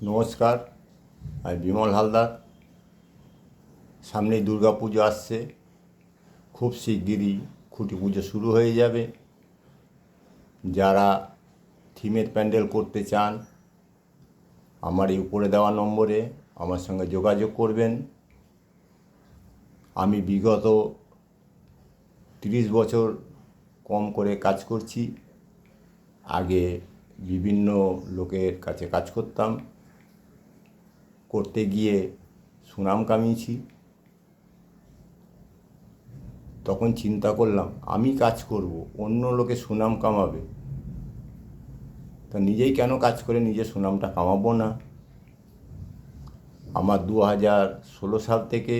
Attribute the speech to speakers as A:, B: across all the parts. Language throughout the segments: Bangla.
A: নমস্কার, আমি বিমল হালদার। সামনেই দুর্গা পুজো আসছে, খুব শিগগিরই খুঁটি পুজো শুরু হয়ে যাবে। যারা থিমের প্যান্ডেল করতে চান আমার এই উপরে দেওয়া নম্বরে আমার সঙ্গে যোগাযোগ করবেন। আমি বিগত 30 বছর কম করে কাজ করছি। আগে বিভিন্ন লোকের কাছে কাজ করতে গিয়ে সুনাম কামিয়েছি। তখন চিন্তা করলাম আমি কাজ করব, অন্য লোকে সুনাম কামাবে, তা নিজেই কেন কাজ করে নিজের সুনামটা কামাবো না। আমার 2016 সাল থেকে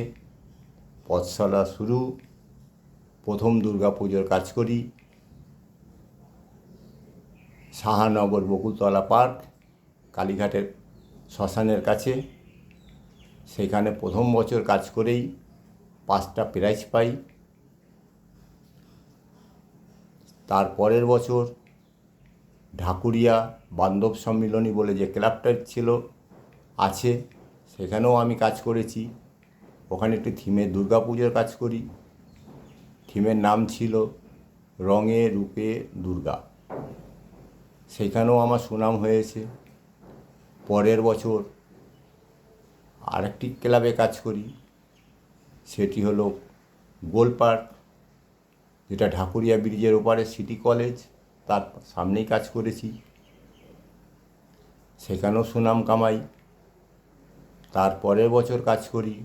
A: পথচলা শুরু। প্রথম দুর্গা পুজোর কাজ করি শাহানগর বকুলতলা পার্ক, কালীঘাটের শ্মশানের কাছে। সেখানে প্রথম বছর কাজ করেই 5টা প্রাইজ পাই। তার পরের বছর ঢাকুরিয়া বান্ধব সম্মিলনী বলে যে ক্লাবটা আছে, সেখানেও আমি কাজ করেছি। ওখানে একটি থিমের দুর্গা পুজোর কাজ করি। থিমের নাম ছিল রঙে রূপে দুর্গা। সেখানেও আমার সুনাম হয়েছে। পরের বছর আরেকটি ক্লাবে কাজ করি, সেটি হলো গোল পার্ক, যেটা ঢাকুরিয়া ব্রিজের ওপারে সিটি কলেজ, তার সামনেই কাজ করেছি। সেখানেও সুনাম কামাই। তার পরের বছর কাজ করি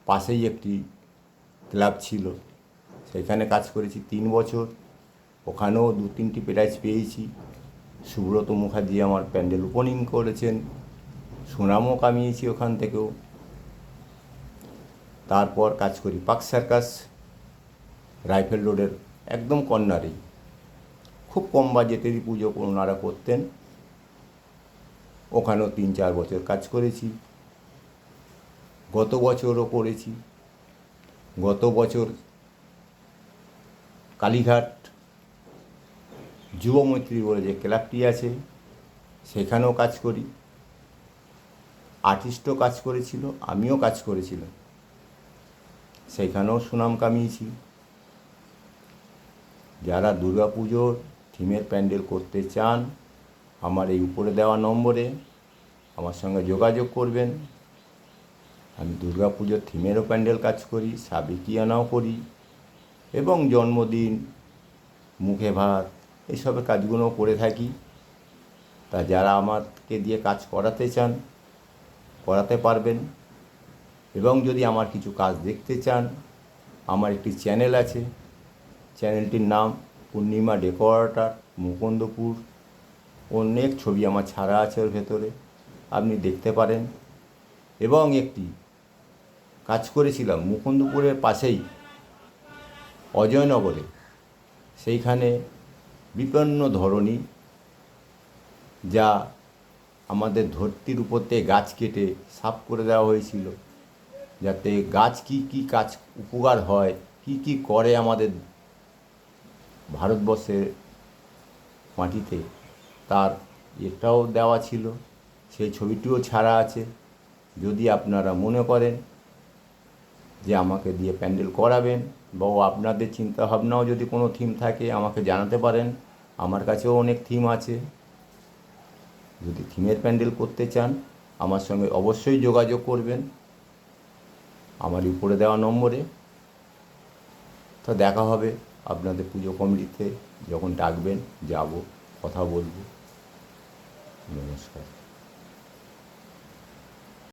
A: পাশেই একটি ক্লাব ছিল, সেখানে কাজ করেছি 3 বছর। ওখানেও 2-3টি প্রাইজ পেয়েছি। সুব্রত মুখার্জি আমার প্যান্ডেল ওপেনিং করেছেন, সুনামও কামিয়েছি ওখান থেকেও। তারপর কাজ করি পার্ক সার্কাস, রাইফেল রোডের একদম কর্নারেই। খুব কম বাজেটেরই পুজো ওনারা করতেন। ওখানেও 3-4 বছর কাজ করেছি। গত বছরও করেছি। গত বছর কালীঘাট যুবমৈত্রী বলে যে ক্লাবটি আছে, সেখানেও কাজ করি। আর্টিস্টও কাজ করেছিল, আমিও কাজ করেছিলাম, সেখানেও সুনাম কামিয়েছি। যারা দুর্গা পুজোর থিমের প্যান্ডেল করতে চান আমার এই উপরে দেওয়া নম্বরে আমার সঙ্গে যোগাযোগ করবেন। আমি দুর্গা পুজোর থিমেরও প্যান্ডেল কাজ করি, সাবেকিয়ানাও করি, এবং জন্মদিন, মুখে ভাত, এইসবের কাজগুলোও করে থাকি। তা যারা আমাকে দিয়ে কাজ করাতে চান করাতে পারবেন। এবং যদি আমার কিছু কাজ দেখতে চান, আমার একটি চ্যানেল আছে, চ্যানেলটির নাম পূর্ণিমা ডেকোরেটর মুকুন্দপুর। অনেক ছবি আমার ছাড়া আছে ওর ভেতরে, আপনি দেখতে পারেন। এবং একটি কাজ করেছিলাম মুকুন্দপুরের পাশেই অজয়নগরে, সেইখানে বিপন্ন ধরনী, যা আমাদের ধরতির উপর থেকে গাছ কেটে সাফ করে দেওয়া হয়েছিল, যাতে গাছ কি কাজ উপকার হয়, কি করে আমাদের ভারতবর্ষের মাটিতে, তার এটাও দেওয়া ছিল। সেই ছবিটিও ছাড়া আছে। যদি আপনারা মনে করেন যে আমাকে দিয়ে প্যান্ডেল করাবেন, বা আপনাদের চিন্তাভাবনাও যদি কোনো থিম থাকে আমাকে জানাতে পারেন। আমার কাছেও অনেক থিম আছে। যদি থিমের প্যান্ডেল করতে চান আমার সঙ্গে অবশ্যই যোগাযোগ করবেন আমার উপরে দেওয়া নম্বরে। তো দেখা হবে আপনাদের পুজো কমিটিতে, যখন ডাকবেন যাব, কথা বলবো। নমস্কার।